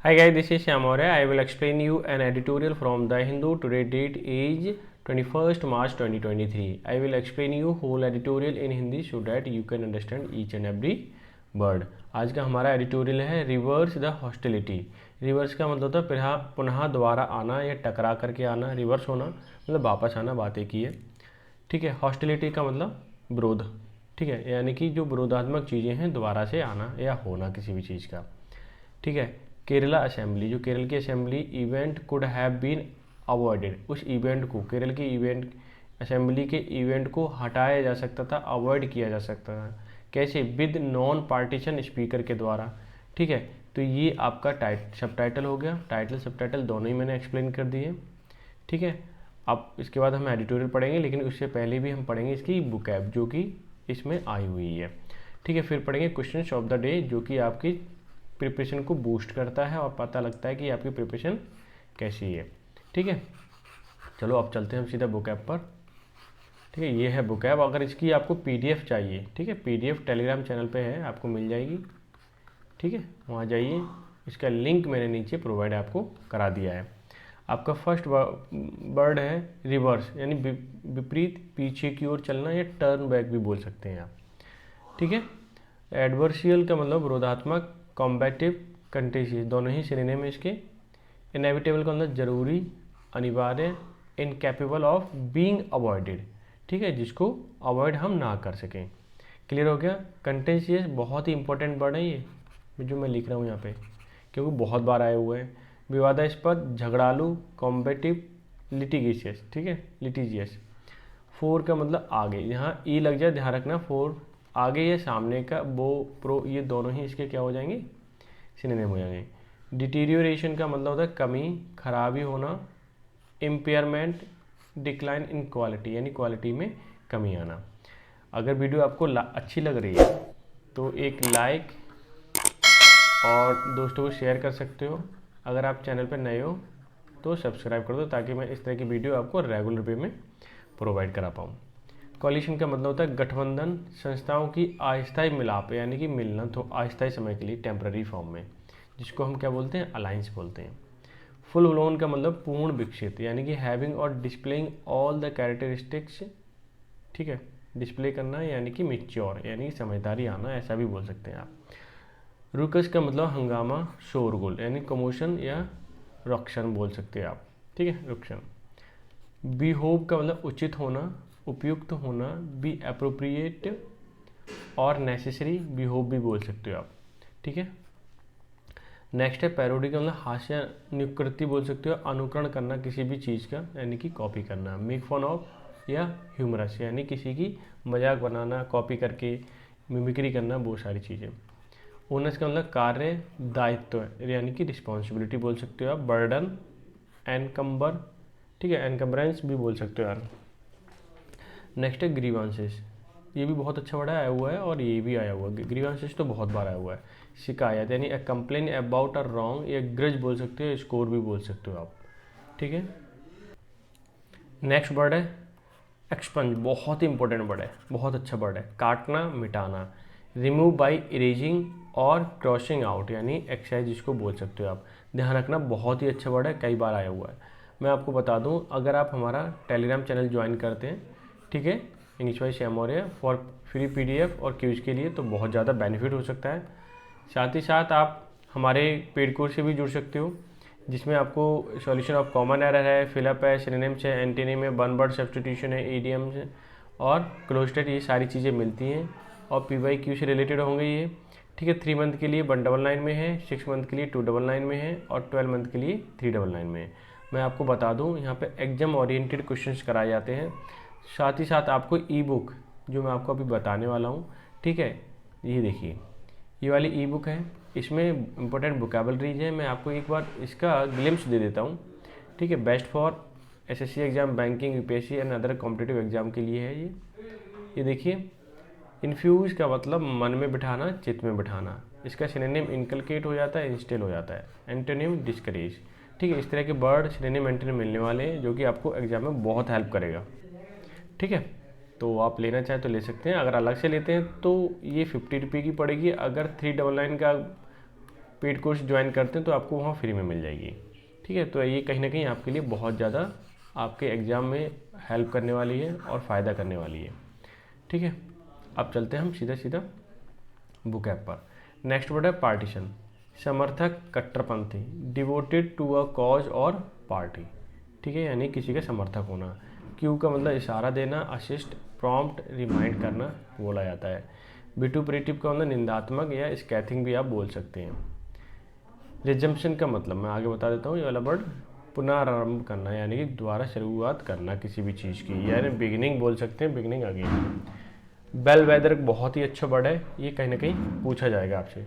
Hi guys, this is Shyam Aurya. I will explain you an editorial from The Hindu. Today date is 21st March 2023. I will explain you whole editorial in Hindi so that you can understand each and every word. आज का हमारा editorial है reverse the hostility. Reverse का मतलब होता है पुनः दोबारा आना या टकरा करके आना। रिवर्स होना मतलब वापस आना, बात एक ही है। ठीक है। हॉस्टिलिटी का मतलब विरोध। ठीक है, यानी कि जो विरोधात्मक चीज़ें हैं दोबारा से आना या होना किसी भी चीज़ का। ठीक है। केरला असेंबली, जो केरल की assembly event could have been avoided, उस इवेंट को, केरल की इवेंट असेंबली के इवेंट को हटाया जा सकता था, अवॉइड किया जा सकता था। कैसे? विद नॉन पार्टीशन स्पीकर के द्वारा। ठीक है, तो ये आपका सब टाइटल हो गया। टाइटल सब टाइटल दोनों ही मैंने एक्सप्लेन कर दिए। ठीक है, अब इसके बाद हम एडिटोरियल पढ़ेंगे, लेकिन उससे पहले भी हम पढ़ेंगे इसकी बुकैब जो कि इसमें आई हुई है। ठीक है, फिर पढ़ेंगे क्वेश्चंस ऑफ द डे जो कि आपकी प्रिपरेशन को बूस्ट करता है और पता लगता है कि आपकी प्रिपरेशन कैसी है। ठीक है, चलो अब चलते हैं हम सीधा बुक ऐप पर। ठीक है, ये है बुक ऐप। अगर इसकी आपको पीडीएफ चाहिए, ठीक है, पीडीएफ टेलीग्राम चैनल पे है, आपको मिल जाएगी। ठीक है, वहाँ जाइए, इसका लिंक मैंने नीचे प्रोवाइड आपको करा दिया है। आपका फर्स्ट वर्ड है रिवर्स, यानी विपरीत, पीछे की ओर चलना या टर्न बैक भी बोल सकते हैं आप। ठीक है, एडवर्सियल का मतलब विरोधात्मक, कॉम्बैटिव, कंटेजियस, दोनों ही सिनोनिम है इसके। इनएविटेबल का मतलब जरूरी, अनिवार्य, इनकैपेबल ऑफ बीइंग अवॉइडेड, ठीक है, जिसको अवॉइड हम ना कर सकें। क्लियर हो गया। कंटेजियस बहुत ही इंपॉर्टेंट वर्ड है ये जो मैं लिख रहा हूँ यहाँ पे, क्योंकि बहुत बार आए हुए हैं। विवादास्पद, झगड़ालू, कॉम्बैटिव, लिटिगिशियस, ठीक है, लिटिजियस। फोर का मतलब आगे, यहाँ ई लग जाए ध्यान रखना। फोर आगे या सामने का, वो प्रो, ये दोनों ही इसके क्या हो जाएंगे, सिनोनिम हो जाएंगे। डिटीरियोरेशन का मतलब होता है कमी, खराबी होना। इम्पेयरमेंट, डिक्लाइन इन क्वालिटी, यानी क्वालिटी में कमी आना। अगर वीडियो आपको अच्छी लग रही है तो एक लाइक और दोस्तों को शेयर कर सकते हो। अगर आप चैनल पर नए हो तो सब्सक्राइब कर दो, ताकि मैं इस तरह की वीडियो आपको रेगुलर वे में प्रोवाइड करा पाऊँ। कोलिशन का मतलब होता है गठबंधन, संस्थाओं की अस्थायी मिलाप, यानी कि मिलना तो अस्थायी समय के लिए, टेम्पररी फॉर्म में, जिसको हम क्या बोलते हैं, अलायंस बोलते हैं। फुल ब्लोन का मतलब पूर्ण विकसित, यानी कि हैविंग और डिस्प्लेइंग ऑल द कैरेक्टरिस्टिक्स, ठीक है, डिस्प्ले करना, यानी कि मिच्योर, यानी कि समझदारी आना, ऐसा भी बोल सकते हैं आप। रुकस का मतलब हंगामा, शोरगुल, यानी कमोशन या रक्षण बोल सकते हैं आप। ठीक है, रक्षण। बिहोव का मतलब उचित होना, उपयुक्त होना, बी अप्रोप्रिएट और नेसेसरी, बिहोव भी बोल सकते हो आप। ठीक है, नेक्स्ट है पैरोडी का मतलब हास्यानुकृति बोल सकते हो, अनुकरण करना किसी भी चीज़ का, यानी कि कॉपी करना। मेक फन ऑफ या ह्यूमरस, यानी किसी की मजाक बनाना, कॉपी करके मिमिक्री करना, वो सारी चीज़ें। ओनस का मतलब कार्य, दायित्व, यानी कि रिस्पॉन्सिबिलिटी बोल सकते हो आप। बर्डन, एनकम्बर, ठीक है, एनकम्बरेंस भी बोल सकते हो यार। नेक्स्ट है ग्रीवांसेस, ये भी बहुत अच्छा वर्ड आया हुआ है और ये भी आया हुआ है। ग्रीवांसेस तो बहुत बार आया हुआ है। शिकायत, यानी अ कंप्लेन अबाउट अ रॉन्ग, या ग्रज बोल सकते हो, स्कोर भी बोल सकते हो आप। ठीक है, नेक्स्ट वर्ड है एक्सपंज, बहुत ही इंपॉर्टेंट वर्ड है, बहुत अच्छा वर्ड है। काटना, मिटाना। रिमूव बाई इरेजिंग और क्रॉसिंग आउट, यानी एक्सरसाइज जिसको बोल सकते हो आप। ध्यान रखना, बहुत ही अच्छा वर्ड है, कई बार आया हुआ है। मैं आपको बता दूं, अगर आप हमारा टेलीग्राम चैनल ज्वाइन करते हैं, ठीक है, English by Shyam Maurya, for free PDF और क्यूज के लिए, तो बहुत ज़्यादा बेनिफिट हो सकता है। साथ ही साथ आप हमारे पेड कोर्स से भी जुड़ सकते हो, जिसमें आपको सॉल्यूशन ऑफ कॉमन एरर है, फिलअप है, सिनोनिम्स है, एंटीनिम है, वन वर्ड सब्स्टिट्यूशन है, ईडियम्स है और क्लोजटेड, ये सारी चीज़ें मिलती हैं और PYQ से रिलेटेड होंगे ये। ठीक है, 3 मंथ के लिए 199 में है, 6 मंथ के लिए 299 में है और 12 मंथ के लिए 399 में है। मैं आपको बता दूं, यहाँ पे एग्जाम ओरिएंटेड क्वेश्चंस कराए जाते हैं। साथ ही साथ आपको ई बुक जो मैं आपको अभी बताने वाला हूँ, ठीक है, ये देखिए, ये वाली ई बुक है, इसमें इंपॉर्टेंट वोकैबुलरीज है। मैं आपको एक बार इसका ग्लिम्स दे देता हूँ। ठीक है, best for SSC exam, banking, UPSC and other competitive exam के लिए है ये देखिए। इन्फ्यूज का मतलब मन में बिठाना, चित्त में बिठाना। इसका सिनोनिम इनकलकेट हो जाता है, इंस्टिल हो जाता है। Antonym discourage. ठीक है, इस तरह के वर्ड सिनोनिम एंटोनिम मिलने वाले हैं जो कि आपको एग्जाम में बहुत हेल्प करेगा। ठीक है, तो आप लेना चाहें तो ले सकते हैं। अगर अलग से लेते हैं तो ये 50 रुपये की पड़ेगी। अगर 399 का पेड कोर्स ज्वाइन करते हैं तो आपको वहाँ फ्री में मिल जाएगी। ठीक है, तो ये कहीं ना कहीं आपके लिए बहुत ज़्यादा आपके एग्ज़ाम में हेल्प करने वाली है और फ़ायदा करने वाली है। ठीक है, अब चलते हैं हम सीधा सीधा बुक ऐप पर। नेक्स्ट वर्ड है पार्टीशन। समर्थक, कट्टरपंथी, डिवोटेड टू अ कॉज और पार्टी। ठीक है, यानी किसी का समर्थक होना। क्यू का मतलब इशारा देना, असिस्ट, प्रॉम्प्ट, रिमाइंड करना बोला जाता है। विटुपरेटिव का मतलब निंदात्मक या स्कैथिंग भी आप बोल सकते हैं। रिजम्पशन का मतलब मैं आगे बता देता हूँ, ये वाला वर्ड पुनरारंभ करना, यानी कि दोबारा शुरुआत करना किसी भी चीज़ की, यानी बिगिनिंग बोल सकते हैं, बिगिनिंग अगेन। बेल वेदर बहुत ही अच्छा वर्ड है, ये कहीं ना कहीं पूछा जाएगा आपसे।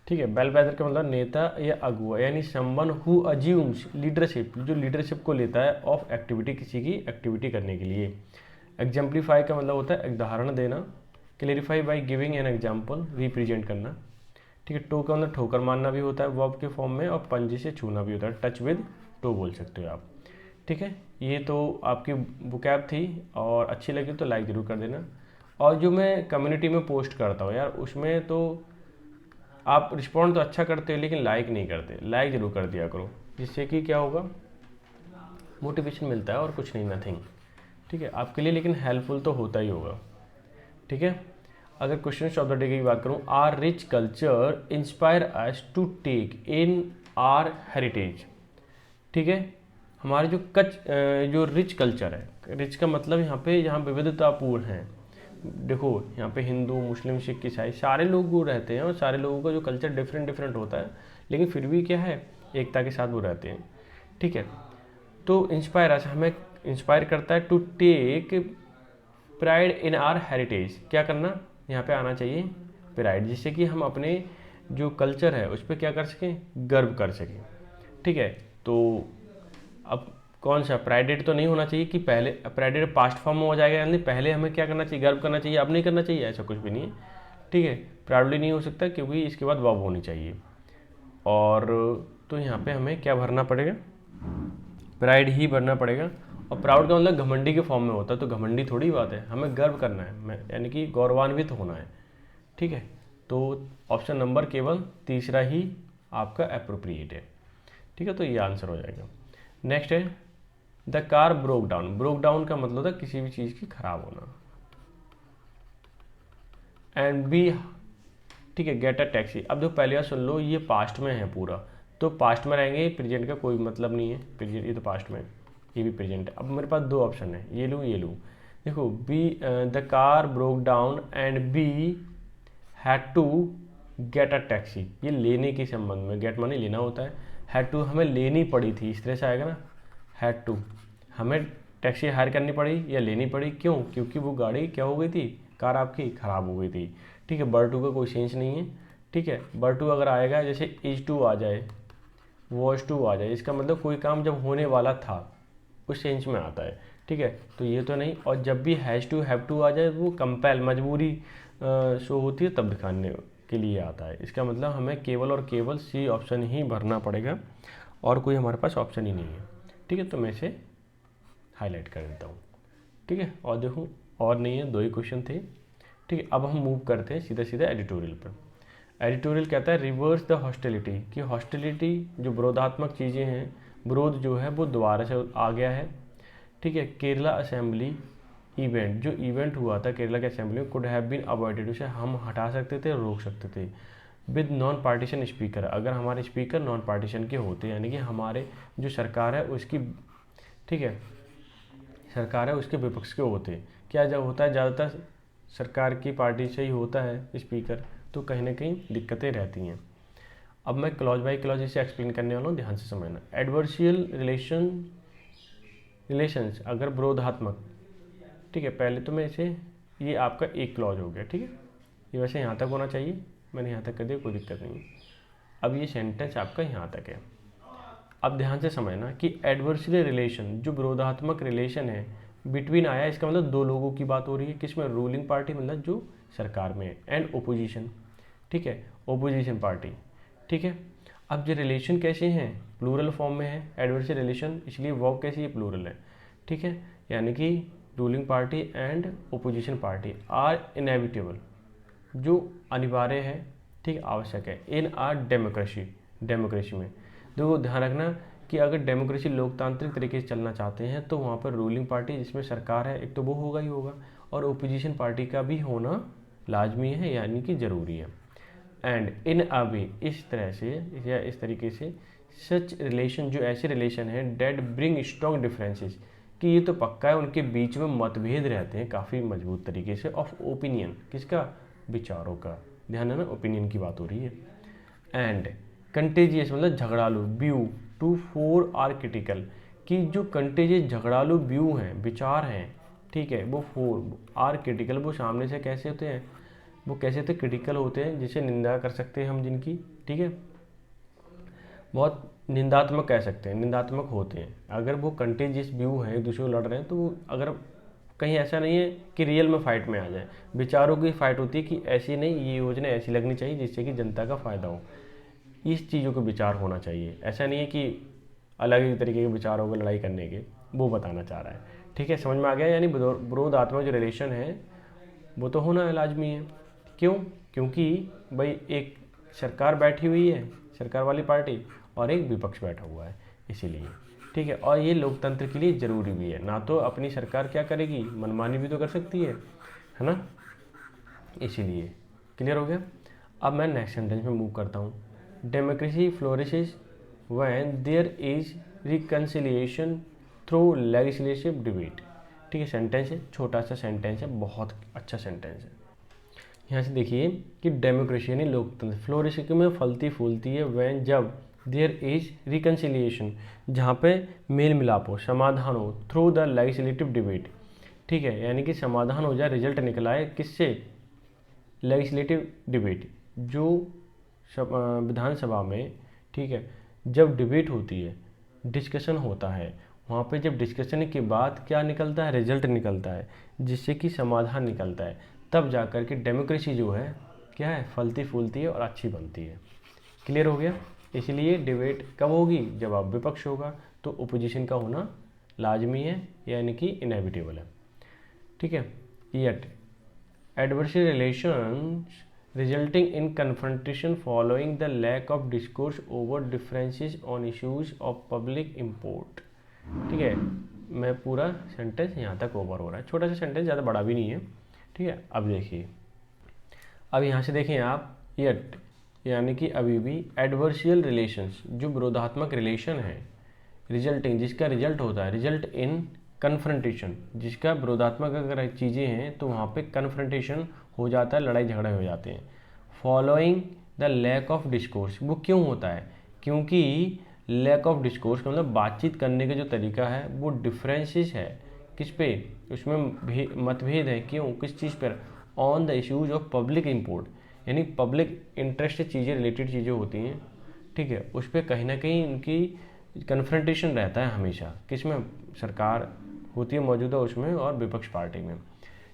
ठीक है, बेल वेदर का मतलब नेता या अगुआ, यानी समवन हु अज्यूम्स लीडरशिप, जो लीडरशिप को लेता है ऑफ एक्टिविटी, किसी की एक्टिविटी करने के लिए। एग्जाम्पलीफाई का मतलब होता है उदाहरण देना। Clarify by giving an example, represent करना। ठीक है, टो का मतलब ठोकर मारना भी होता है वर्ब के फॉर्म में, और पंजे से छूना भी होता है, टच विद टो बोल सकते हो आप। ठीक है, ये तो आपकी बुकैब थी, और अच्छी लगी तो लाइक ज़रूर कर देना। और जो मैं कम्युनिटी में पोस्ट करता हूँ यार, उसमें तो आप रिस्पॉन्ड तो अच्छा करते हो लेकिन लाइक नहीं करते, लाइक ज़रूर कर दिया करो, जिससे कि क्या होगा, मोटिवेशन मिलता है और कुछ नहीं, नथिंग। ठीक है, आपके लिए लेकिन हेल्पफुल तो होता ही होगा। ठीक है, अगर क्वेश्चन ऑफ द डे की बात करूँ, our rich culture inspire us to take in our heritage. ठीक है, हमारे जो रिच कल्चर है, रिच का मतलब यहाँ पे जहाँ विविधतापूर्ण है। देखो यहाँ पे हिंदू, मुस्लिम, सिख, ईसाई सारे लोग रहते हैं, और सारे लोगों का जो कल्चर डिफरेंट डिफरेंट होता है, लेकिन फिर भी क्या है, एकता के साथ वो रहते हैं। ठीक है, तो इंस्पायर अस हमें इंस्पायर करता है to take pride in our heritage. क्या करना, यहाँ पे आना चाहिए प्राइड, जिससे कि हम अपने जो कल्चर है उस पर क्या कर सकें, गर्व कर सकें। ठीक है, तो अब कौन सा प्राइडेड तो नहीं होना चाहिए कि पहले प्राइडेड पास्ट फॉर्म में हो जाएगा, यानी पहले हमें क्या करना चाहिए, गर्व करना चाहिए, अब नहीं करना चाहिए, ऐसा कुछ भी नहीं है। ठीक है, प्राउडली नहीं हो सकता क्योंकि इसके बाद वर्ब होनी चाहिए। और तो यहाँ पे हमें क्या भरना पड़ेगा, प्राइड ही भरना पड़ेगा। और प्राउड का मतलब घमंडी के फॉर्म में होता है, तो घमंडी थोड़ी बात है, हमें गर्व करना है, यानी कि गौरवान्वित होना है। ठीक है, तो ऑप्शन नंबर केवल तीसरा ही आपका अप्रोप्रिएट है। ठीक है, तो ये आंसर हो जाएगा। नेक्स्ट है the car broke down. Broke down का मतलब होता है किसी भी चीज़ की खराब होना। एंड बी, ठीक है, गेट अ टैक्सी। अब जो पहले बार सुन लो, ये पास्ट में है पूरा, तो पास्ट में रहेंगे, प्रेजेंट का कोई मतलब नहीं है, प्रेजेंट ये तो पास्ट में, ये भी प्रेजेंट है। अब मेरे पास दो ऑप्शन है, ये लूँ ये लूँ। देखो, we the car broke down and we had to get a taxi, ये लेने के संबंध में, गेट माने लेना होता है, हैड टू हमें लेनी पड़ी थी, इस तरह से आएगा ना, हैड टू हमें टैक्सी हायर करनी पड़ी या लेनी पड़ी, क्यों, क्योंकि वो गाड़ी क्या हो गई थी, कार आपकी ख़राब हो गई थी। ठीक है, बर टू का कोई सेंस नहीं है। ठीक है, बर टू अगर आएगा, जैसे इज टू आ जाए, वॉज टू आ जाए, इसका मतलब कोई काम जब होने वाला था उस सेंस में आता है। ठीक है, तो ये तो नहीं। और जब भी हैज़ टू हैव टू आ जाए, वो कंपेल, मजबूरी शो होती है तब दिखाने के लिए आता है। इसका मतलब हमें केवल और केवल सी ऑप्शन ही भरना पड़ेगा, और कोई हमारे पास ऑप्शन ही नहीं है। ठीक है, तो मैं इसे हाईलाइट कर देता हूँ। ठीक है, और देखो और नहीं है, दो ही क्वेश्चन थे। ठीक है, अब हम मूव करते हैं सीधा सीधा एडिटोरियल पर। एडिटोरियल कहता है रिवर्स द हॉस्टिलिटी, कि हॉस्टिलिटी जो विरोधात्मक चीज़ें हैं, विरोध जो है वो दोबारा से आ गया है। ठीक है, केरला असेंबली इवेंट, जो इवेंट हुआ था केरला के असेंबली में, कुड हैव बीन अवॉइडेड, उसे हम हटा सकते थे, रोक सकते थे, विद नॉन पार्टीशन स्पीकर, अगर हमारे स्पीकर नॉन पार्टीशन के होते, यानी कि हमारे जो सरकार है उसकी, ठीक है, सरकार है उसके विपक्ष के होते। क्या जब होता है, ज़्यादातर सरकार की पार्टी से ही होता है स्पीकर, तो कहीं ना कहीं दिक्कतें रहती हैं। अब मैं क्लॉज बाई क्लॉज इसे एक्सप्लेन करने वाला हूँ, ध्यान से समझना। एडवर्शियल रिलेशंस अगर विरोधात्मक, ठीक है, पहले तो मैं इसे, ये आपका एक क्लॉज हो गया। ठीक है, ये वैसे यहाँ तक होना चाहिए, मैंने यहाँ तक कर दिया, कोई दिक्कत नहीं। अब ये सेंटेंस आपका यहाँ तक है। अब ध्यान से समझना कि एडवर्सरी रिलेशन, जो विरोधात्मक रिलेशन है, बिटवीन आया, इसका मतलब दो लोगों की बात हो रही है, किसमें, रूलिंग पार्टी मतलब जो सरकार में है, एंड ओपोजिशन। ठीक है, ओपोजिशन पार्टी। ठीक है, अब जो रिलेशन कैसे हैं, प्लूरल फॉर्म में है एडवर्सरी रिलेशन, इसलिए वर्ब कैसी है, प्लूरल है। ठीक है, यानी कि ruling party and opposition party are inevitable, जो अनिवार्य है। ठीक है, आवश्यक है इन आ डेमोक्रेसी में। देखो ध्यान रखना कि अगर डेमोक्रेसी लोकतांत्रिक तरीके से चलना चाहते हैं तो वहाँ पर रूलिंग पार्टी जिसमें सरकार है एक तो वो होगा ही होगा, और ओपोजिशन पार्टी का भी होना लाजमी है, यानी कि ज़रूरी है। एंड इन अभी इस तरह से या इस तरीके से सच रिलेशन, जो ऐसे रिलेशन है डेट ब्रिंग स्ट्रॉन्ग डिफरेंसेस, कि ये तो पक्का है उनके बीच में मतभेद रहते हैं काफ़ी मजबूत तरीके से, ऑफ ओपिनियन, किसका, विचारों का, ध्यान है ना, ओपिनियन की बात हो रही है। एंड कंटेजियस मतलब झगड़ालू, view to four are critical, कि जो कंटेजियस झगड़ालू व्यू हैं, विचार हैं, ठीक है, वो फोर आर क्रिटिकल, वो सामने से कैसे होते हैं, वो कैसे होते क्रिटिकल होते हैं, जिसे निंदा कर सकते हैं हम जिनकी, ठीक है, बहुत निंदात्मक कह सकते हैं, निंदात्मक होते हैं। अगर वो कंटेजियस व्यू है, एक दूसरे को लड़ रहे हैं, तो अगर कहीं ऐसा नहीं है कि रियल में फाइट में आ जाए, विचारों की फाइट होती है कि ऐसी नहीं, ये योजना ऐसी लगनी चाहिए जिससे कि जनता का फायदा हो, इस चीज़ों को विचार होना चाहिए। ऐसा नहीं है कि अलग ही तरीके के विचारों को लड़ाई करने के, वो बताना चाह रहा है। ठीक है, समझ में आ गया। यानी विरोधात्मक जो रिलेशन है वो तो होना लाजमी है। क्यों? क्योंकि भाई एक सरकार बैठी हुई है, सरकार वाली पार्टी, और एक विपक्ष बैठा हुआ है, इसीलिए। ठीक है, और ये लोकतंत्र के लिए ज़रूरी भी है। ना तो अपनी सरकार क्या करेगी, मनमानी भी तो कर सकती है ना, इसीलिए। क्लियर हो गया। अब मैं नेक्स्ट सेंटेंस में मूव करता हूँ। Democracy flourishes when there is reconciliation through legislative debate. ठीक है, सेंटेंस है, छोटा सा सेंटेंस है, बहुत अच्छा सेंटेंस है। यहाँ से देखिए कि डेमोक्रेसी यानी लोकतंत्र फ्लोरिश में फलती फूलती है व्हेन जब देयर इज रिकन्सिलिएशन, जहाँ पे मेल मिलाप हो, समाधान हो, थ्रू द लेजिस्लेटिव डिबेट। ठीक है, यानी कि समाधान हो जाए, रिजल्ट निकल आए, किससे, लेजिस्लेटिव डिबेट, जो विधानसभा में, ठीक है, जब डिबेट होती है, डिस्कशन होता है, वहाँ पे जब डिस्कशन के बाद क्या निकलता है, रिजल्ट निकलता है, जिससे कि समाधान निकलता है, तब जाकर के डेमोक्रेसी जो है क्या है, फलती फूलती है और अच्छी बनती है। क्लियर हो गया। इसलिए डिबेट कब होगी, जब आप विपक्ष होगा, तो ओपोजिशन का होना लाजमी है, यानी कि इनएविटेबल है। ठीक है। Yet adversarial relations resulting in confrontation following the lack of discourse over differences on issues of public import। ठीक है, मैं पूरा सेंटेंस यहाँ तक ओवर हो रहा है, छोटा सा सेंटेंस, ज़्यादा बड़ा भी नहीं है। ठीक है, अब देखिए, अब यहाँ से देखें आप, यट यानी कि अभी भी एडवर्शियल रिलेशंस, जो विरोधात्मक रिलेशन है, रिजल्टिंग जिसका रिजल्ट होता है, रिजल्ट इन कन्फ्रंटेशन, जिसका विरोधात्मक अगर चीज़ें हैं तो वहाँ पे कन्फ्रंटेशन हो जाता है, लड़ाई झगड़े हो जाते हैं। Following the lack of discourse, वो क्यों होता है, क्योंकि लैक ऑफ डिस्कोर्स का मतलब बातचीत करने का जो तरीका है वो डिफरेंसेस है, किस पे, उसमें मतभेद है, क्यों, किस चीज़ पर, on the issues of public import, यानी पब्लिक इंटरेस्ट से चीज़ें, रिलेटेड चीज़ें होती हैं, ठीक है, उस पर कहीं ना कहीं उनकी कन्फ्रंटेशन रहता है हमेशा, किसमें, सरकार होती है मौजूदा उसमें, और विपक्ष पार्टी में।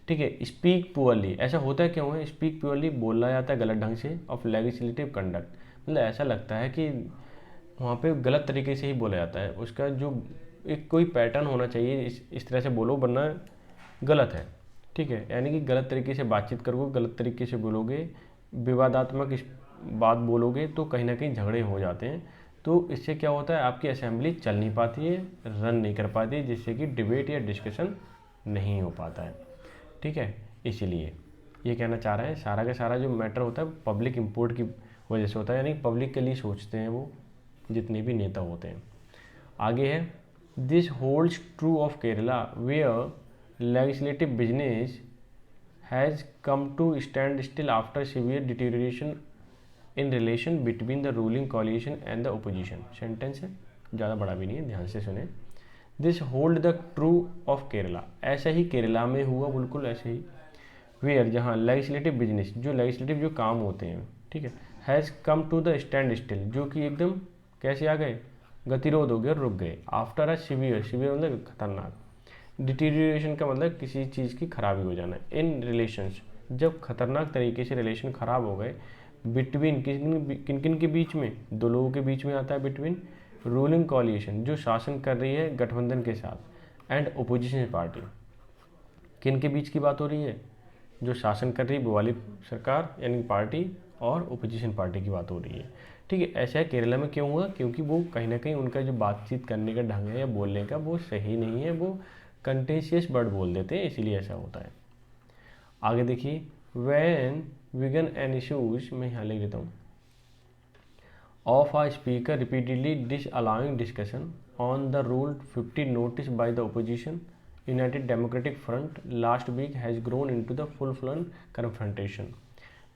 ठीक है, स्पीक पुअरली, ऐसा होता है क्यों है, स्पीक पुअरली बोला जाता है गलत ढंग से, ऑफ लेजिस्लेटिव कंडक्ट, मतलब ऐसा लगता है कि वहाँ पे गलत तरीके से ही बोला जाता है, उसका जो एक कोई पैटर्न होना चाहिए, इस तरह से बोलो, वरना गलत है। ठीक है, यानी कि गलत तरीके से बातचीत करोगे, गलत तरीके से बोलोगे, विवादात्मक बात बोलोगे, तो कहीं ना कहीं झगड़े हो जाते हैं। तो इससे क्या होता है, आपकी असेंबली चल नहीं पाती है, रन नहीं कर पाती है, जिससे कि डिबेट या डिस्कशन नहीं हो पाता है। ठीक है, इसीलिए ये कहना चाह रहे हैं, सारा का सारा जो मैटर होता है पब्लिक इम्पोर्ट की वजह से होता है, यानी पब्लिक के लिए सोचते हैं वो जितने भी नेता होते हैं। आगे है, this holds true of Kerala where legislative business has come to stand still after severe deterioration in relation between the ruling coalition and the opposition. Sentence है, ज़्यादा बड़ा भी नहीं है, ध्यान से सुने। This hold the true of Kerala, ऐसा ही केरला में हुआ, बिल्कुल ऐसे ही। वेयर, जहाँ लेजिस्लेटिव बिजनेस, जो लेजिस्लेटिव जो काम होते हैं, ठीक है, has come to the stand still, जो कि एकदम कैसे आ गए, गतिरोध हो गए, रुक गए, आफ्टर अ सीवियर, सीवियर मतलब खतरनाक, डिटीरिएशन का मतलब किसी चीज़ की खराबी हो जाना, इन रिलेशंस, जब खतरनाक तरीके से रिलेशन खराब हो गए, बिटवीन किन किन के बीच में, दो लोगों के बीच में आता है, बिटवीन रूलिंग कोलिशन, जो शासन कर रही है गठबंधन के साथ, एंड ओपोजिशन पार्टी, किन के बीच की बात हो रही है, जो शासन कर रही है वो वाली सरकार यानी पार्टी, और ओपोजिशन पार्टी की बात हो रही है। ठीक है, ऐसा है केरला में क्यों हुआ, क्योंकि वो कहीं ना कहीं उनका जो बातचीत करने का ढंग है या बोलने का वो सही नहीं है, वो कंटेशियस वर्ड बोल देते हैं, इसीलिए ऐसा होता है। आगे देखिए, व्हेन विगन एन इशूज, मैं यहाँ लिख देता हूँ, of a speaker repeatedly disallowing discussion on the Rule 50 notice by the opposition, United Democratic Front last week has grown into the full-blown confrontation,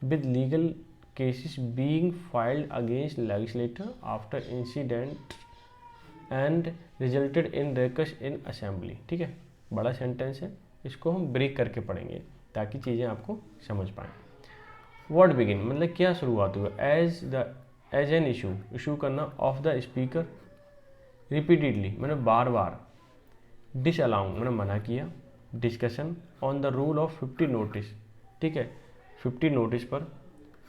with legal cases being filed against legislator after incident and resulted in ruckus in assembly। ठीक है, बड़ा sentence है, इसको हम break करके पढ़ेंगे ताकि चीज़ें आपको समझ पाएँ। वर्ड बिगिन मतलब क्या शुरुआत हुआ, एज एन इशू करना, ऑफ द स्पीकर रिपीटेडली मैंने बार बार, डिसअलाउंग मैंने मना किया, discussion on the rule of 50 notice, ठीक है 50 नोटिस पर,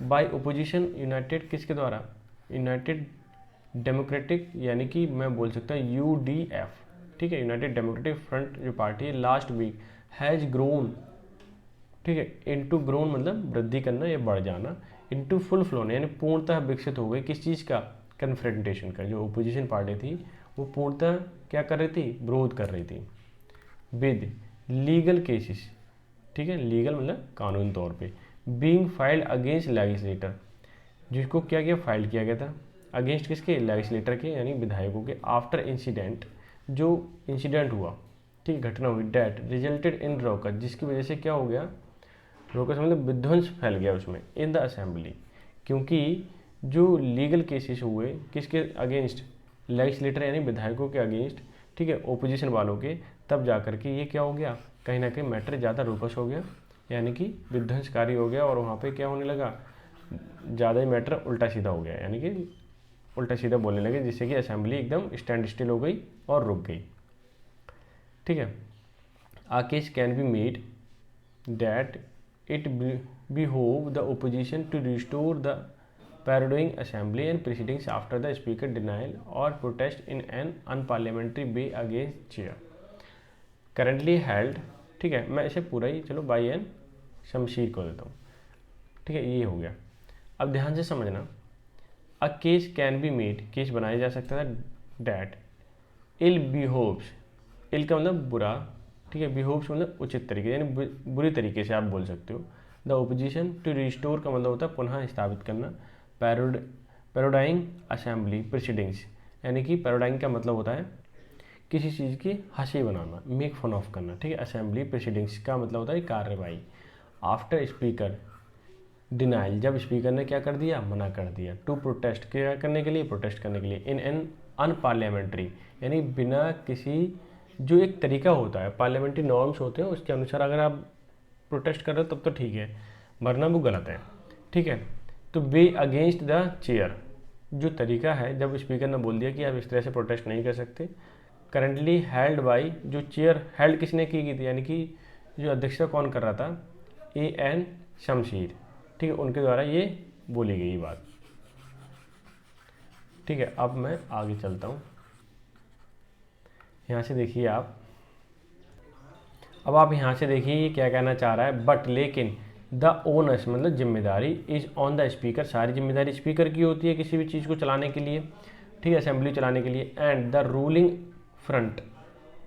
बाय ओपोजिशन यूनाइटेड, किसके द्वारा, यूनाइटेड डेमोक्रेटिक, यानी कि मैं बोल सकता हूँ UDF, ठीक है यूनाइटेड डेमोक्रेटिक फ्रंट जो पार्टी है, लास्ट वीक हैज़ ग्रोन, ठीक है इनटू ग्रोन मतलब वृद्धि करना या बढ़ जाना, इनटू फुल फ्लोन यानी पूर्णतः विकसित हो गई, किस चीज़ का, कन्फ्रंटेशन का। जो ओपोजिशन पार्टी थी वो पूर्णतः क्या कर रही थी, विरोध कर रही थी, विद लीगल केसेस, ठीक है लीगल मतलब कानूनी तौर पे, बीइंग फाइल्ड अगेंस्ट लेजिस्लेटर, जिसको क्या किया, फाइल किया गया था, अगेंस्ट किसके, लेजिस्लेटर के यानी विधायकों के, आफ्टर इंसिडेंट, जो इंसिडेंट हुआ, ठीक घटना हुई, डैट रिजल्टेड इन रॉकस, जिसकी वजह से क्या हो गया, रोकस मतलब विध्वंस फैल गया उसमें, इन द असेंबली, क्योंकि जो लीगल केसेस हुए किसके अगेंस्ट, लेजिस्लेटर यानी विधायकों के अगेंस्ट, ठीक है ओपोजिशन वालों के, तब जा कर के ये क्या हो गया, कहीं ना कहीं मैटर ज़्यादा रोकस हो गया, यानी कि विध्वंसकारी हो गया, और वहाँ पे क्या होने लगा, ज़्यादा ही मैटर उल्टा सीधा हो गया, यानी कि उल्टा सीधा बोलने लगे, जिससे कि असेंबली एकदम स्टैंड स्टिल हो गई और रुक गई। ठीक है, a case can be made that it behove the opposition to restore the parodying assembly and proceedings after the speaker denial or protest in an unparliamentary way against chair currently held। ठीक है, मैं इसे पूरा ही चलो by N शमशीर को देता हूँ, ठीक है ये हो गया। अब ध्यान से समझना, a case can be made, case बनाया जा सकता था, डैट इल बिहोव्स, इल का मतलब बुरा, ठीक है बिहोव्स मतलब उचित तरीके यानी बुरी तरीके से आप बोल सकते हो, द ओपोजिशन, टू रिस्टोर का मतलब होता है पुनः स्थापित करना, पैरोडाइंग असेंबली प्रोसीडिंग्स, यानी कि पैरोडाइंग का मतलब होता है किसी चीज़ की हंसी बनाना, मेक फन ऑफ करना, ठीक है असेंबली प्रोसीडिंग्स का मतलब होता है कार्यवाही, आफ्टर स्पीकर डिनाइल, जब स्पीकर ने क्या कर दिया, मना कर दिया, टू प्रोटेस्ट, क्या करने के लिए, प्रोटेस्ट करने के लिए, इन एन अनपार्लियामेंट्री यानी बिना किसी, जो एक तरीका होता है पार्लियामेंट्री नॉर्म्स होते हैं उसके अनुसार अगर आप प्रोटेस्ट कर रहे हो तब तो ठीक है, वरना वो गलत है। ठीक है, तो बे अगेंस्ट द चेयर, जो तरीका है जब स्पीकर ने बोल दिया कि आप इस तरह से प्रोटेस्ट नहीं कर सकते, करंटली हेल्ड बाई, जो चेयर हेल्ड किसने की थी, यानी कि जो अध्यक्षता कौन कर रहा था, AN शमशीर, ठीक है उनके द्वारा ये बोली गई बात। ठीक है, अब मैं आगे चलता हूँ, यहाँ से देखिए आप, अब आप यहाँ से देखिए ये क्या कहना चाह रहा है, बट लेकिन द ओनस मतलब जिम्मेदारी इज ऑन द स्पीकर, सारी जिम्मेदारी स्पीकर की होती है किसी भी चीज़ को चलाने के लिए, ठीक है असेंबली चलाने के लिए, and the ruling front,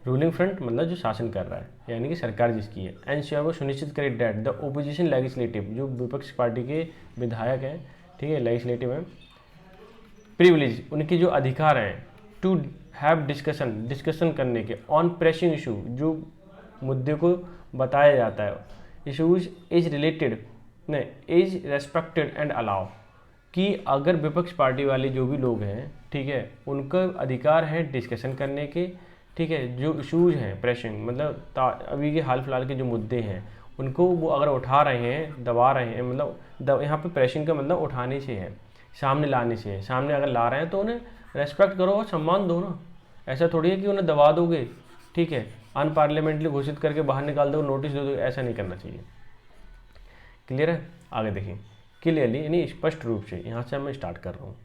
ruling front मतलब जो शासन कर रहा है यानी कि सरकार जिसकी है, एंश्योर वो सुनिश्चित करे डैट द ओपोजिशन लेजिस्लेटिव, जो विपक्ष पार्टी के विधायक हैं, ठीक है लेजिस्लेटिव हैं, प्रिविलेज उनके जो अधिकार हैं, टू हैव डिस्कशन करने के, ऑन प्रेसिंग इशू जो मुद्दे को बताया जाता है, इशूज इज रिलेटेड नहीं इज रेस्पेक्टेड एंड अलाउ, कि अगर विपक्ष पार्टी वाले जो भी लोग हैं, ठीक है उनका अधिकार है डिस्कशन करने के, ठीक है जो इशूज़ हैं प्रेसिंग मतलब अभी के हाल फिलहाल के जो मुद्दे हैं उनको वो अगर उठा रहे हैं, दबा रहे हैं, मतलब यहाँ पे प्रेसिंग का मतलब उठाने से है, सामने लाने से है, सामने अगर ला रहे हैं तो उन्हें रेस्पेक्ट करो और सम्मान दो ना, ऐसा थोड़ी है कि उन्हें दबा दोगे, ठीक है अनपार्लियामेंट्री घोषित करके बाहर निकाल दो, नोटिस दे दो, ऐसा नहीं करना चाहिए। क्लियर है, आगे देखिए क्लियरली यानी स्पष्ट रूप से, यहाँ से मैं स्टार्ट कर रहा हूँ,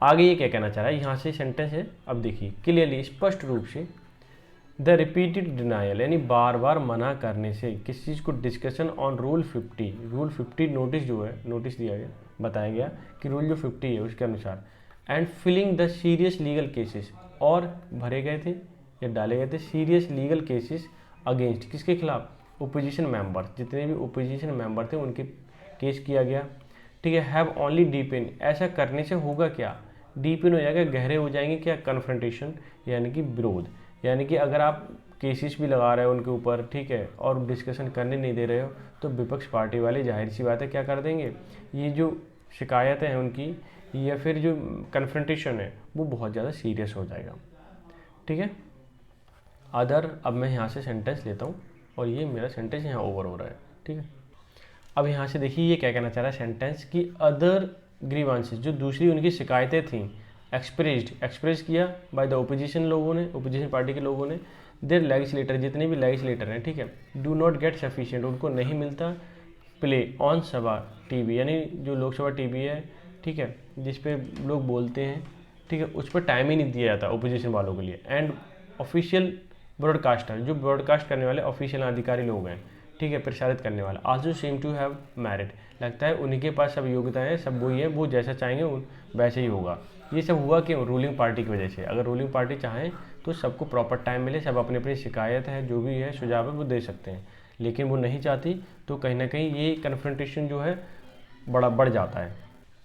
आगे ये क्या कहना चाह रहा है, यहाँ से सेंटेंस है, अब देखिए क्लियरली स्पष्ट रूप से, द रिपीटेड डिनायल यानी बार बार मना करने से किस चीज़ को, डिस्कशन ऑन रूल 50 नोटिस जो है, नोटिस दिया गया, बताया गया कि रूल जो 50 है उसके अनुसार, and filing the serious legal cases, और भरे गए थे या डाले गए थे सीरियस लीगल केसेस अगेंस्ट, किसके खिलाफ, ओपोजिशन मेंबर, जितने भी ओपोजिशन मेंबर थे उनके केस किया गया। ठीक है, हैव ओनली डीपेन, ऐसा करने से होगा क्या, डीपेन हो जाएगा, गहरे हो जाएंगे क्या, कन्फ्रंटेशन यानी कि विरोध, यानी कि अगर आप केसेस भी लगा रहे हो उनके ऊपर, ठीक है, और डिस्कशन करने नहीं दे रहे हो, तो विपक्ष पार्टी वाले जाहिर सी बात है क्या कर देंगे, ये जो शिकायतें हैं उनकी या फिर जो कन्फ्रंटेशन है वो बहुत ज़्यादा सीरियस हो जाएगा। ठीक है, अब मैं यहाँ से सेंटेंस लेता हूँ और ये मेरा सेंटेंस यहाँ ओवर हो रहा है। ठीक है, अब यहाँ से देखिए ये क्या कहना चाह रहा है सेंटेंस की, अदर ग्रीवांसेस, जो दूसरी उनकी शिकायतें थीं, एक्सप्रेस किया बाय द ओपोजिशन लोगों ने, ओपोजिशन पार्टी के लोगों ने, देयर लेजिस्लेटर, जितने भी लेजिस्लेटर हैं, ठीक है, डू नॉट गेट सफिशिएंट, उनको नहीं मिलता प्ले ऑन सभा टीवी, यानी जो लोकसभा टीवी है, ठीक है, जिस पे लोग बोलते हैं, ठीक है, उस पर टाइम ही नहीं दिया जाता ओपोजिशन वालों के लिए, एंड ऑफिशियल ब्रॉडकास्टर, जो ब्रॉडकास्ट करने वाले ऑफिशियल अधिकारी लोग हैं, ठीक है, प्रसारित करने वाला, also seem to have merit, लगता है उन्हीं के पास सब योग्यताएं हैं, सब वही है, वो जैसा चाहेंगे वैसे ही होगा। ये सब हुआ क्यों, रूलिंग पार्टी की वजह से। अगर रूलिंग पार्टी चाहें तो सबको प्रॉपर टाइम मिले, सब अपनी अपनी शिकायत है जो भी है सुझाव है वो दे सकते हैं, लेकिन वो नहीं चाहती, तो कहीं ना कहीं ये कन्फ्रंटेशन जो है बड़ा बढ़ जाता है।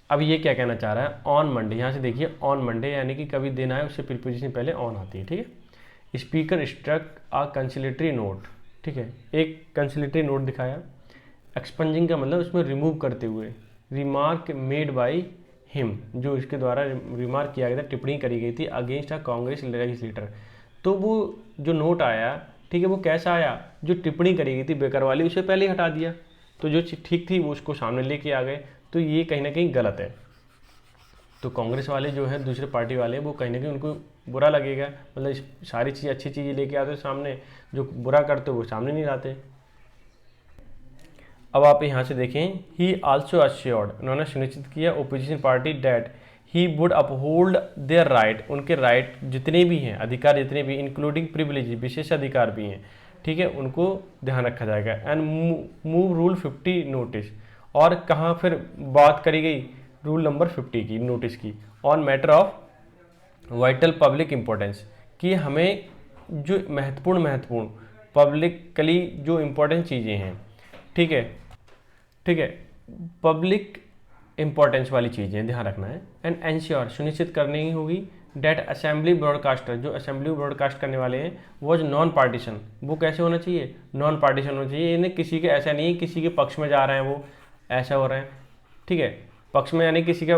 अब ये क्या कहना चाह रहा है, ऑन मंडे, यहाँ से देखिए ऑन मंडे यानी कि कभी दिन आए उससे प्रीपोजिशन पहले ऑन आती है। ठीक है, स्पीकर स्ट्रक आ कंसिलेटरी नोट, ठीक है, एक कंसिलेटरी नोट दिखाया, एक्सपंजिंग का मतलब उसमें रिमूव करते हुए, रिमार्क मेड बाई हिम, जो इसके द्वारा रिमार्क किया गया था, टिप्पणी करी गई थी अगेंस्ट अ कांग्रेस लेजिस्लेटर। तो वो जो नोट आया, ठीक है, वो कैसा आया, जो टिप्पणी करी गई थी बेकार वाली उसे पहले ही हटा दिया, तो जो ठीक थी वो उसको सामने लेके आ गए, तो ये कहीं ना कहीं गलत है। तो कांग्रेस वाले जो है दूसरे पार्टी वाले वो कहीं ना कहीं उनको बुरा लगेगा, मतलब सारी चीज़ अच्छी चीज़ें लेके आते सामने, जो बुरा करते वो सामने नहीं लाते। अब आप यहाँ से देखें, ही आल्सो अश्योर्ड, उन्होंने सुनिश्चित किया opposition party that he would uphold their right, उनके राइट जितने भी हैं, अधिकार जितने भी, इंक्लूडिंग प्रिविलेज, विशेष अधिकार भी हैं, ठीक है, उनको ध्यान रखा जाएगा, एंड मूव रूल 50 नोटिस, और कहाँ फिर बात करी गई रूल नंबर 50 की, नोटिस की, on matter of vital public importance, कि हमें जो महत्वपूर्ण पब्लिकली जो इम्पोर्टेंट चीज़ें हैं, ठीक है, पब्लिक इम्पोर्टेंस वाली चीज़ें ध्यान रखना है, एंड एंश्योर, सुनिश्चित करनी ही होगी, डेट असेंबली ब्रॉडकास्टर, जो असेंबली ब्रॉडकास्ट करने वाले हैं वो नॉन पार्टीशन, वो कैसे होना चाहिए, नॉन पार्टीशन होना चाहिए, इन्हें किसी के, ऐसा नहीं है किसी के पक्ष में जा रहे हैं वो ऐसा हो रहे हैं, ठीक है, पक्ष में यानी किसी का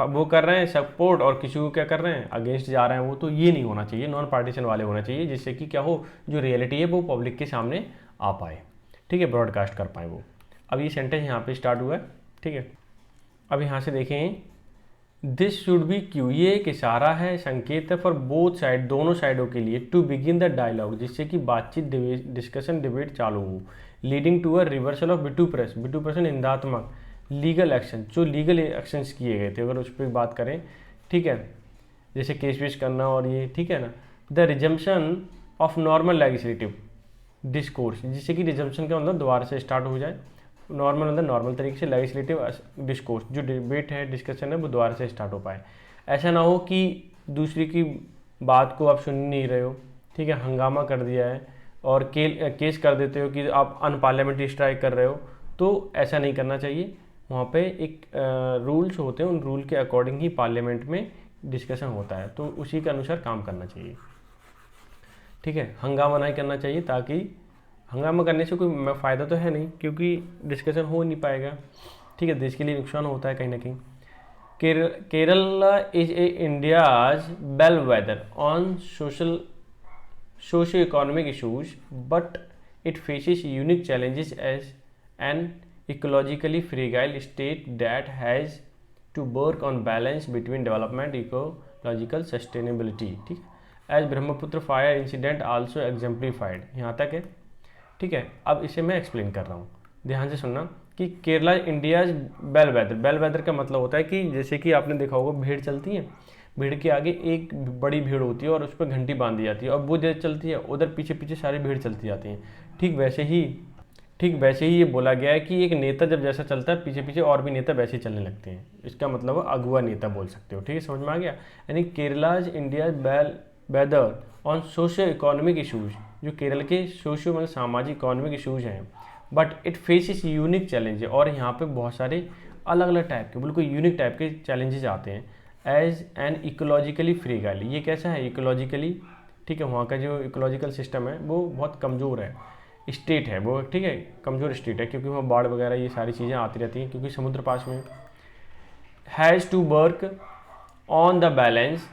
वो कर रहे हैं सपोर्ट और किसी को क्या कर रहे हैं अगेंस्ट जा रहे हैं वो, तो ये नहीं होना चाहिए, नॉन पार्टीशन वाले होना चाहिए, जिससे कि क्या हो, जो रियलिटी है वो पब्लिक के सामने आ पाए, ठीक है, ब्रॉडकास्ट कर पाए वो। अब ये सेंटेंस यहाँ पे स्टार्ट हुआ है, ठीक है, अब यहाँ से देखें, दिस शुड बी क्यू, ये एक इशारा है, संकेत है फॉर बोथ साइड, दोनों साइडों के लिए, टू बिगिन द डायलॉग, जिससे कि बातचीत, डिस्कशन, डिबेट चालू हो, leading to a reversal of vituperous निंदात्मक लीगल एक्शन, जो लीगल एक्शंस किए गए थे अगर उस पर बात करें, ठीक है, जैसे केस वेस करना और ये, ठीक है ना, the resumption of normal legislative discourse, जिससे कि रिजम्पशन का मतलब दोबारा से स्टार्ट हो जाए, नॉर्मल मतलब नॉर्मल तरीके से, लेजिस्लेटिव डिस्कोर्स जो डिबेट है, डिस्कशन है, वो दोबारा से स्टार्ट हो पाए। ऐसा ना हो कि दूसरी की बात को आप सुन नहीं रहे हो, ठीक है, हंगामा कर दिया है और केस कर देते हो कि आप अनपार्लियामेंट्री स्ट्राइक कर रहे हो, तो ऐसा नहीं करना चाहिए। वहाँ पे एक रूल्स होते हैं, उन रूल के अकॉर्डिंग ही पार्लियामेंट में डिस्कशन होता है, तो उसी के अनुसार काम करना चाहिए, ठीक है, हंगामा नहीं करना चाहिए, ताकि हंगामा करने से कोई फ़ायदा तो है नहीं, क्योंकि डिस्कशन हो नहीं पाएगा, ठीक है, देश के लिए नुकसान होता है कहीं ना कहीं। Kerala is a India's bellwether on socio economic issues, but it faces unique challenges as an ecologically fragile state that has to work on balance between development ecological sustainability, ठीक है, as Brahmaputra fire incident also exemplified, यहाँ तक है, ठीक है। अब इसे मैं एक्सप्लेन कर रहा हूँ, ध्यान से सुनना, कि केरला इंडियाज बेल वेदर का मतलब होता है कि जैसे कि आपने देखा होगा भेड़ चलती हैं, भीड़ के आगे एक बड़ी भीड़ होती है और उस पर घंटी बांध दी जाती है, और वो जैसे चलती है उधर पीछे पीछे सारी भीड़ चलती जाती है। ठीक वैसे ही ये बोला गया है कि एक नेता जब जैसा चलता है पीछे पीछे और भी नेता वैसे ही चलने लगते हैं। इसका मतलब अगुआ नेता बोल सकते हो। ठीक है, समझ में आ गया। यानी Kerala's India wether on socio economic issues, जो केरल के सोशियो मतलब सामाजिक इकोनॉमिक इशूज़ हैं, but it faces unique challenge, और यहाँ पे बहुत सारे अलग अलग टाइप के, बिल्कुल यूनिक टाइप के चैलेंजेस आते हैं। एज एन इकोलॉजिकली फ्रीगाइल, ये कैसा है इकोलॉजिकली, ठीक है, वहाँ का जो इकोलॉजिकल सिस्टम है वो बहुत कमज़ोर है, स्टेट है वो, ठीक है, कमज़ोर स्टेट है, क्योंकि वहाँ बाढ़ वगैरह ये सारी चीज़ें आती रहती हैं क्योंकि समुद्र पास में। Has to work on the balance,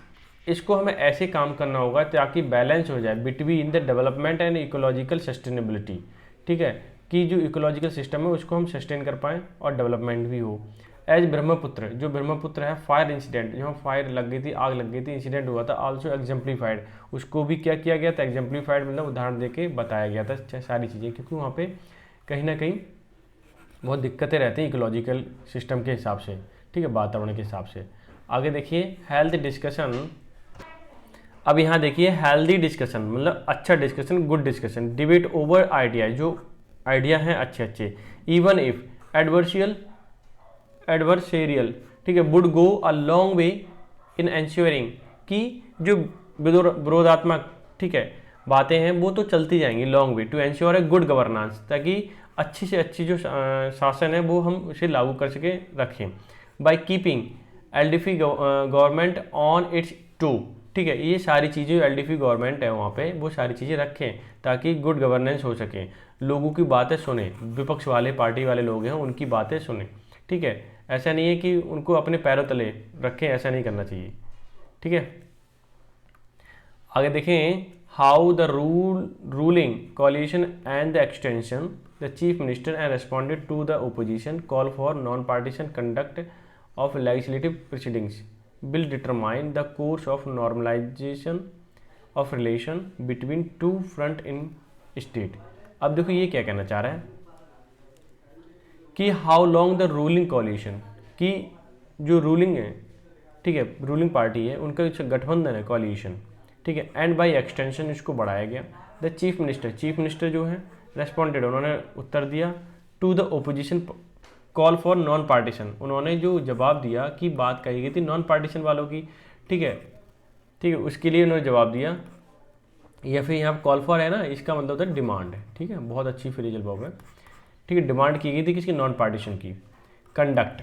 इसको हमें ऐसे काम करना होगा ताकि बैलेंस हो जाए between the development and ecological sustainability. ठीक है, कि जो इकोलॉजिकल सिस्टम है उसको हम सस्टेन कर पाएँ और डेवलपमेंट भी हो। एज ब्रह्मपुत्र, जो ब्रह्मपुत्र है फायर इंसिडेंट, जहाँ फायर लग गई थी, आग लग गई थी, इंसिडेंट हुआ था, आल्सो एग्जाम्प्लीफाइड, उसको भी क्या किया गया था, एग्जाम्प्लीफाइड मतलब उदाहरण देके बताया गया था सारी चीज़ें, क्योंकि वहाँ पे कहीं ना कहीं बहुत दिक्कतें रहती हैं इकोलॉजिकल सिस्टम के हिसाब से, ठीक है, वातावरण के हिसाब से। आगे देखिए हेल्थ डिस्कशन। अब यहाँ देखिए हेल्दी डिस्कशन मतलब अच्छा discussion, good discussion, debate over idea, जो आइडिया हैं अच्छे अच्छे, इवन इफ एडवर्सेरियल, ठीक है, would go a long way in ensuring, कि जो विरोधात्मक, ठीक है, बातें हैं वो तो चलती जाएंगी long way to ensure a good governance, ताकि अच्छी से अच्छी जो शासन है वो हम उसे लागू कर सके रखें। By keeping LDP government on its toes, ठीक है, ये सारी चीज़ें एलडीपी गवर्नमेंट है वहाँ पे वो सारी चीज़ें रखें ताकि गुड गवर्नेंस हो सके, लोगों की बातें सुने, विपक्ष वाले पार्टी वाले लोग हैं उनकी बातें सुने। ठीक है, ऐसा नहीं है कि उनको अपने पैरों तले रखें, ऐसा नहीं करना चाहिए। ठीक है, आगे देखें how the ruling coalition and the extension, the chief minister and responded to the opposition call for non-partisan conduct of legislative proceedings will determine the course of normalization of relation between two front in state। अब देखो ये क्या कहना चाह रहा है कि how long the ruling coalition, कि जो रूलिंग है, ठीक है, रूलिंग पार्टी है उनका गठबंधन है coalition, ठीक है, एंड बाई एक्सटेंशन इसको बढ़ाया गया। द चीफ मिनिस्टर जो है रेस्पॉन्डेड, उन्होंने उत्तर दिया to the opposition call for non partition, उन्होंने जो जवाब दिया कि बात कही गई थी नॉन पार्टीशन वालों की, ठीक है, उसके लिए उन्होंने जवाब दिया, या फिर यहाँ कॉल फॉर है ना, इसका मतलब होता है डिमांड है। ठीक है, बहुत अच्छी फ्रेजल वर्ब है। ठीक है, डिमांड की गई थी किसकी, नॉन पार्टीशन की। कंडक्ट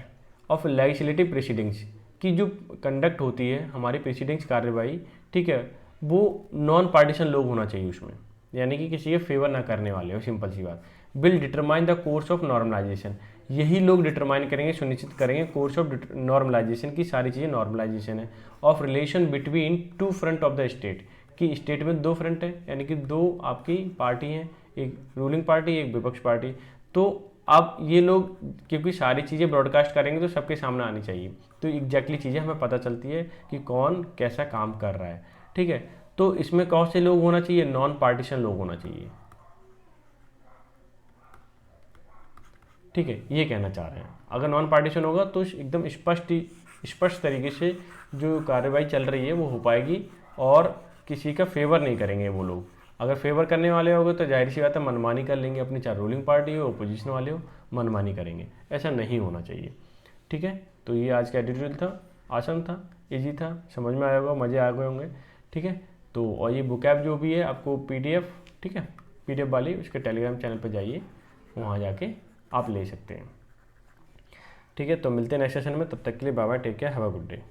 ऑफ लेजिस्लेटिव प्रोसीडिंग्स, की जो कंडक्ट होती है हमारी प्रोसीडिंग्स कार्यवाही, ठीक है, वो नॉन पार्टीशन लोग होना चाहिए उसमें, यानी कि किसी के फेवर ना करने वाले हो, सिंपल सी बात। Will determine the course of normalization, यही लोग डिटरमाइन करेंगे, सुनिश्चित करेंगे कोर्स ऑफ नॉर्मलाइजेशन की, सारी चीज़ें नॉर्मलाइजेशन है। Of relation between two front of the state, कि स्टेट में दो फ्रंट है, यानी कि दो आपकी पार्टी हैं, एक रूलिंग पार्टी एक विपक्ष पार्टी। तो अब ये लोग क्योंकि सारी चीज़ें ब्रॉडकास्ट करेंगे तो सबके सामने आनी चाहिए, तो एग्जैक्टली चीज़ें हमें पता चलती है कि कौन कैसा काम कर रहा है। ठीक है, तो इसमें कौन से लोग होना चाहिए, नॉन पार्टीशन लोग होना चाहिए। ठीक है, ये कहना चाह रहे हैं। अगर नॉन पार्टीशन होगा तो एकदम स्पष्ट तरीके से जो कार्रवाई चल रही है वो हो पाएगी और किसी का फेवर नहीं करेंगे वो लोग। अगर फेवर करने वाले होंगे तो जाहिर सी बात है मनमानी कर लेंगे अपनी, चाहे रूलिंग पार्टी हो अपोजिशन वाले हो, मनमानी करेंगे, ऐसा नहीं होना चाहिए। ठीक है, तो ये आज का एडिटोरियल था, आसान था, इजी था, समझ में आया होगा, मज़े आ गए होंगे। ठीक है, तो और ये बुक ऐप जो भी है आपको पीडीएफ, ठीक है, पीडीएफ वाली उसके टेलीग्राम चैनल पर जाइए, वहाँ जाके आप ले सकते हैं। ठीक है, तो मिलते हैं नेक्स्ट सेशन में, तब तक के लिए bye bye, take care, have a good day.